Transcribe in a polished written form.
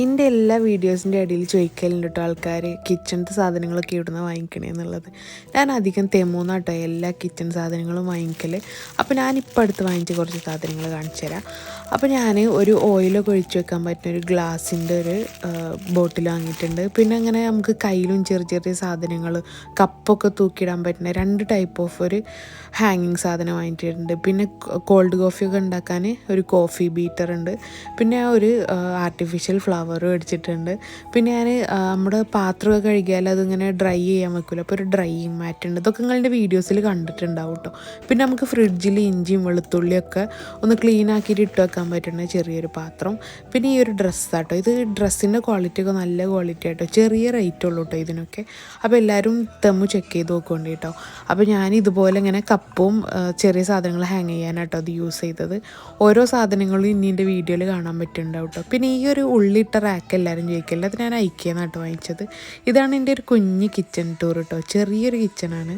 എൻ്റെ എല്ലാ വീഡിയോസിൻ്റെ ഇടയിൽ ചോദിക്കലുണ്ട് കേട്ടോ ആൾക്കാർ കിച്ചണത്തെ സാധനങ്ങളൊക്കെ ഇവിടുന്ന് വാങ്ങിക്കണേ എന്നുള്ളത്. ഞാൻ അധികം തെമൂന്നാട്ടോ എല്ലാ കിച്ചൺ സാധനങ്ങളും വാങ്ങിക്കൽ. അപ്പോൾ ഞാനിപ്പോൾ അടുത്ത് വാങ്ങിച്ച കുറച്ച് സാധനങ്ങൾ കാണിച്ചു തരാം. അപ്പോൾ ഞാൻ ഒരു ഓയിലൊക്കെ ഒഴിച്ച് വെക്കാൻ പറ്റുന്ന ഒരു ഗ്ലാസിൻ്റെ ഒരു ബോട്ടിൽ വാങ്ങിയിട്ടുണ്ട്. പിന്നെ അങ്ങനെ നമുക്ക് കയ്യിലും ചെറിയ ചെറിയ സാധനങ്ങൾ കപ്പൊക്കെ തൂക്കിയിടാൻ പറ്റുന്ന 2 ടൈപ്പ് ഓഫ് ഒരു ഹാങ്ങിങ് സാധനം വാങ്ങിയിട്ടുണ്ട്. പിന്നെ കോൾഡ് കോഫിയൊക്കെ ഉണ്ടാക്കാൻ ഒരു കോഫി ബീറ്റർ ഉണ്ട്. പിന്നെ ഒരു ആർട്ടിഫിഷ്യൽ ഫ്ലവർ മേടിച്ചിട്ടുണ്ട്. പിന്നെ ഞാൻ നമ്മുടെ പാത്രമൊക്കെ കഴുകിയാൽ അതിങ്ങനെ ഡ്രൈ ചെയ്യാൻ വെക്കില്ല, അപ്പോൾ ഒരു ഡ്രൈയിങ് മാറ്റ് ഉണ്ട്. ഇതൊക്കെ നിങ്ങളുടെ വീഡിയോസിൽ കണ്ടിട്ടുണ്ടാവും കേട്ടോ. പിന്നെ നമുക്ക് ഫ്രിഡ്ജിൽ ഇഞ്ചിയും വെളുത്തുള്ളിയൊക്കെ ഒന്ന് ക്ലീൻ ആക്കിയിട്ട് ഇട്ട് വെക്കാൻ പറ്റുന്ന ചെറിയൊരു പാത്രം. പിന്നെ ഈ ഒരു ഡ്രസ്സാട്ടോ, ഇത് ഡ്രസ്സിൻ്റെ ക്വാളിറ്റി ഒക്കെ നല്ല ക്വാളിറ്റി ആട്ടോ, ചെറിയ റേറ്റ് ഉള്ളൂ കേട്ടോ ഇതിനൊക്കെ. അപ്പോൾ എല്ലാവരും തെമ്മ് ചെക്ക് ചെയ്ത് നോക്കുന്നുണ്ട് കേട്ടോ. അപ്പോൾ ഞാൻ ഇതുപോലെ ഇങ്ങനെ കപ്പും ചെറിയ സാധനങ്ങൾ ഹാങ് ചെയ്യാനാട്ടോ അത് യൂസ് ചെയ്തത്. ഓരോ സാധനങ്ങളും ഇനി എൻ്റെ വീഡിയോയിൽ കാണാൻ പറ്റുന്നുണ്ടാവും കേട്ടോ. പിന്നെ ഈ ഒരു ഉള്ളിട്ട റാക്ക് എല്ലാവരും ചോദിക്കില്ല, അത് ഞാൻ ഐക്യെന്നാട്ടോ വാങ്ങിച്ചത്. ഇതാണ് എൻ്റെ ഒരു കുഞ്ഞ് കിച്ചൺ ടൂർ കേട്ടോ, ചെറിയൊരു കിച്ചണാണ്.